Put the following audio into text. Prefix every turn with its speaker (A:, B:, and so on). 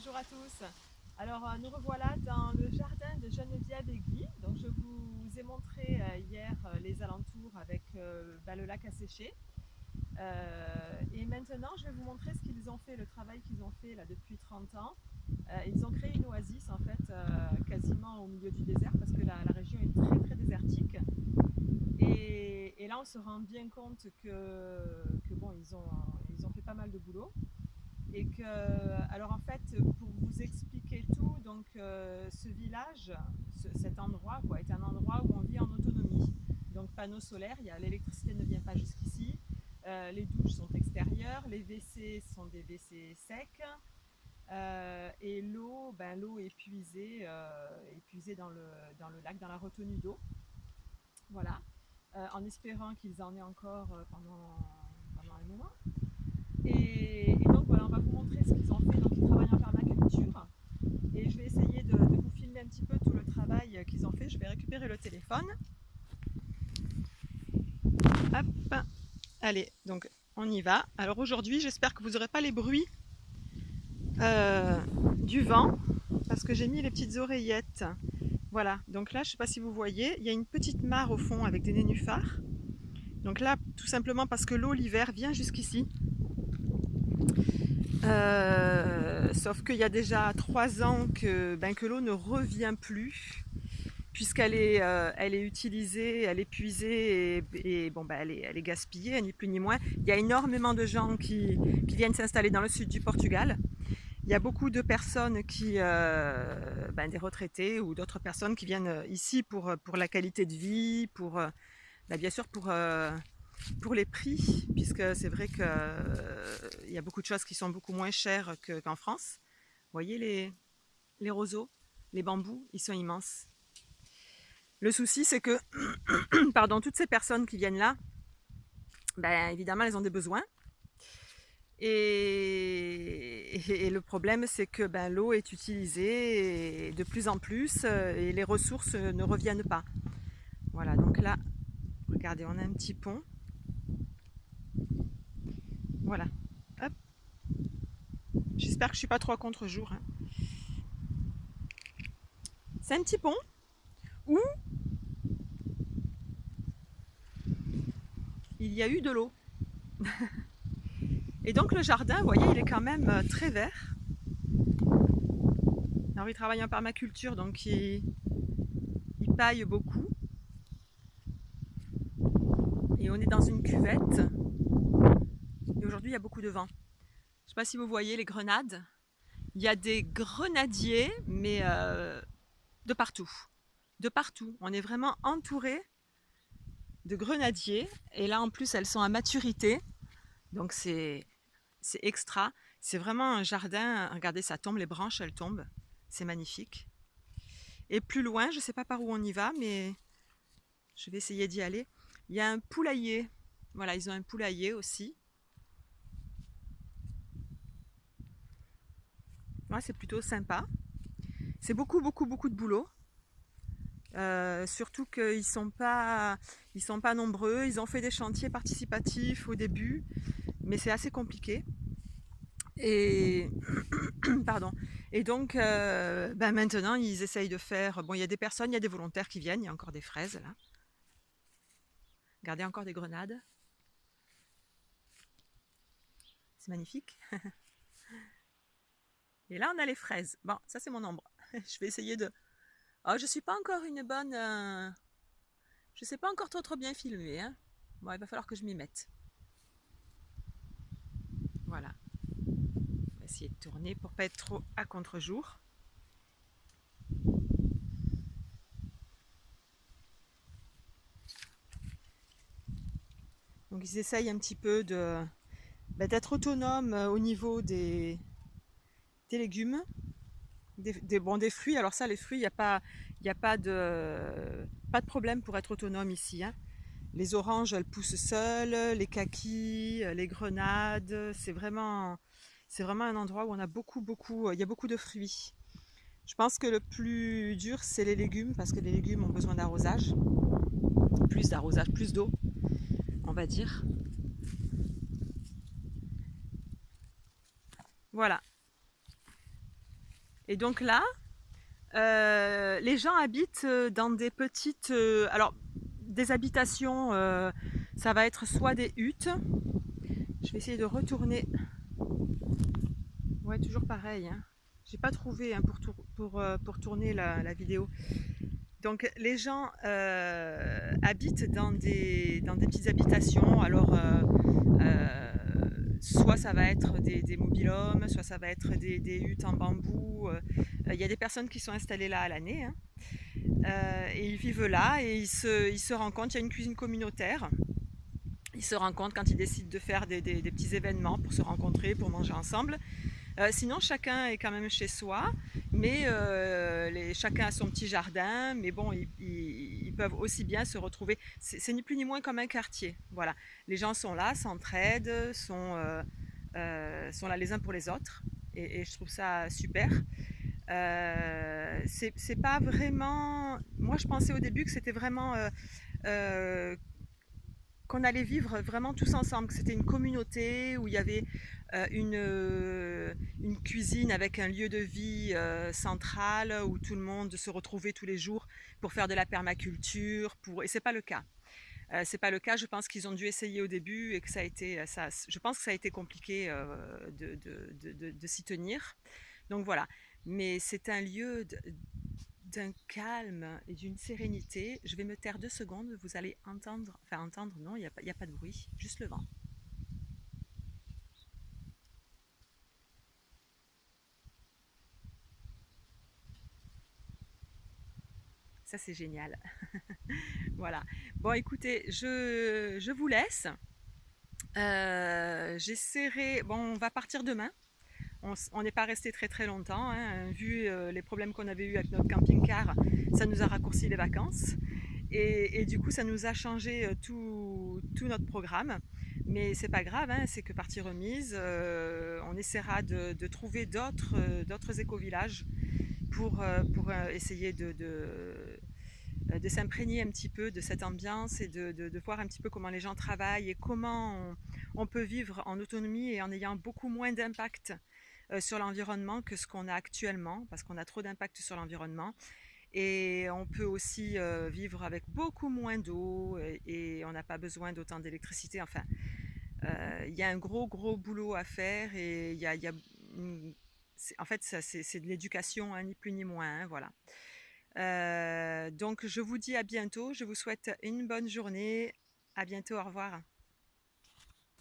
A: bonjour à tous. Alors nous revoilà dans le jardin de Geneviève et Guy. Donc je vous ai montré hier les alentours avec le lac asséché. Et maintenant je vais vous montrer ce qu'ils ont fait, le travail qu'ils ont fait là depuis 30 ans. Ils ont créé une oasis en fait quasiment au milieu du désert parce que la région est très très désertique. Et là on se rend bien compte que bon ils ont fait pas mal de boulot. Et que, alors en fait, pour vous expliquer tout, donc ce village, cet endroit quoi, est un endroit où on vit en autonomie. Donc panneaux solaires, l'électricité ne vient pas jusqu'ici, les douches sont extérieures, les WC sont des WC secs, et l'eau, l'eau est épuisée dans le lac, dans la retenue d'eau. Voilà, en espérant qu'ils en aient encore pendant un moment. Et donc voilà, on va vous montrer ce qu'ils ont fait. Donc ils travaillent en permaculture. Et je vais essayer de vous filmer un petit peu tout le travail qu'ils ont fait. Je vais récupérer le téléphone. Hop, allez, donc on y va. Alors aujourd'hui, j'espère que vous n'aurez pas les bruits euh, du vent, parce que j'ai mis les petites oreillettes. Voilà, donc là, je ne sais pas si vous voyez, il y a une petite mare au fond avec des nénuphars. Donc là, tout simplement parce que l'eau l'hiver vient jusqu'ici. Sauf qu'il y a déjà 3 ans que l'eau ne revient plus, puisqu'elle elle est utilisée, elle est puisée et bon, elle est gaspillée, ni plus ni moins. Il y a énormément de gens qui viennent s'installer dans le sud du Portugal. Il y a beaucoup de personnes des retraités ou d'autres personnes qui viennent ici pour la qualité de vie, bien sûr pour les prix, puisque c'est vrai qu'il y a beaucoup de choses qui sont beaucoup moins chères qu'en France. Vous voyez les roseaux, les bambous, ils sont immenses. Le souci, c'est que pardon, toutes ces personnes qui viennent là, évidemment, elles ont des besoins. Et le problème, c'est que l'eau est utilisée de plus en plus et les ressources ne reviennent pas. Voilà, donc là, regardez, on a un petit pont. Voilà. Hop. J'espère que je ne suis pas trop à contre-jour. Hein. C'est un petit pont où il y a eu de l'eau. Et donc le jardin, vous voyez, il est quand même très vert. Alors il travaille en permaculture, donc il paille beaucoup. Et on est dans une cuvette. Et aujourd'hui, il y a beaucoup de vent. Je ne sais pas si vous voyez les grenades. Il y a des grenadiers, mais de partout. De partout. On est vraiment entouré de grenadiers. Et là, en plus, elles sont à maturité. Donc, c'est extra. C'est vraiment un jardin. Regardez, ça tombe, les branches, elles tombent. C'est magnifique. Et plus loin, je ne sais pas par où on y va, mais je vais essayer d'y aller. Il y a un poulailler. Voilà, ils ont un poulailler aussi. Ouais, c'est plutôt sympa. C'est beaucoup, beaucoup, beaucoup de boulot. Surtout qu'ils sont pas nombreux. Ils ont fait des chantiers participatifs au début, mais c'est assez compliqué. Et pardon. Et donc maintenant ils essayent de faire. Bon, il y a des personnes, il y a des volontaires qui viennent. Il y a encore des fraises là. Regardez, encore des grenades. C'est magnifique. Et là on a les fraises. Bon, ça c'est mon ombre. Je vais essayer de. Oh, je suis pas encore une bonne. Je sais pas encore trop bien filmer. Hein. Bon, il va falloir que je m'y mette. Voilà. On va essayer de tourner pour pas être trop à contre-jour. Donc ils essayent un petit peu d'être autonomes au niveau des légumes, des fruits. Alors ça, les fruits, il n'y a pas de problème pour être autonome ici. Hein. Les oranges, elles poussent seules, les kakis, les grenades. C'est vraiment un endroit où on a il y a beaucoup de fruits. Je pense que le plus dur, c'est les légumes, parce que les légumes ont besoin d'arrosage. Plus d'eau, on va dire. Voilà. Et donc là, les gens habitent dans des petites... alors, des habitations, ça va être soit des huttes. Je vais essayer de retourner. Ouais, toujours pareil, hein. J'ai pas trouvé, hein, pour tourner la vidéo. Donc les gens habitent dans des petites habitations. Alors soit ça va être des mobil-homes, soit ça va être des huttes en bambou. Il y a des personnes qui sont installées là à l'année, hein. Et ils vivent là et ils se rencontrent. Il y a une cuisine communautaire. Ils se rencontrent quand ils décident de faire des petits événements pour se rencontrer, pour manger ensemble. Sinon, chacun est quand même chez soi, mais chacun a son petit jardin. Mais bon, ils peuvent aussi bien se retrouver. C'est ni plus ni moins comme un quartier. Voilà, les gens sont là, s'entraident, sont là les uns pour les autres. Et je trouve ça super. C'est pas vraiment. Moi, je pensais au début que c'était vraiment euh, qu'on allait vivre vraiment tous ensemble, que c'était une communauté où il y avait une cuisine avec un lieu de vie central où tout le monde se retrouvait tous les jours pour faire de la permaculture. Et c'est pas le cas. C'est pas le cas. Je pense qu'ils ont dû essayer au début et que ça a été, je pense que ça a été compliqué de s'y tenir. Donc voilà. Mais c'est un lieu d'un calme et d'une sérénité. Je vais me taire 2 secondes, vous allez entendre, enfin entendre, non, il y a pas de bruit, juste le vent. Ça c'est génial. Voilà. Bon écoutez, je vous laisse. J'essaierai, bon on va partir demain. On n'est pas resté très très longtemps, hein. Vu les problèmes qu'on avait eu avec notre camping-car, ça nous a raccourci les vacances. Et du coup, ça nous a changé tout notre programme. Mais c'est pas grave, hein, c'est que partie remise. On essaiera de trouver d'autres éco-villages pour essayer de s'imprégner un petit peu de cette ambiance et de voir un petit peu comment les gens travaillent et comment on peut vivre en autonomie et en ayant beaucoup moins d'impact sur l'environnement que ce qu'on a actuellement, parce qu'on a trop d'impact sur l'environnement. Et on peut aussi vivre avec beaucoup moins d'eau et on n'a pas besoin d'autant d'électricité. Enfin, il y a un gros boulot à faire et il y a en fait, c'est de l'éducation, hein, ni plus ni moins, hein, voilà. Donc, je vous dis à bientôt. Je vous souhaite une bonne journée. À bientôt. Au revoir.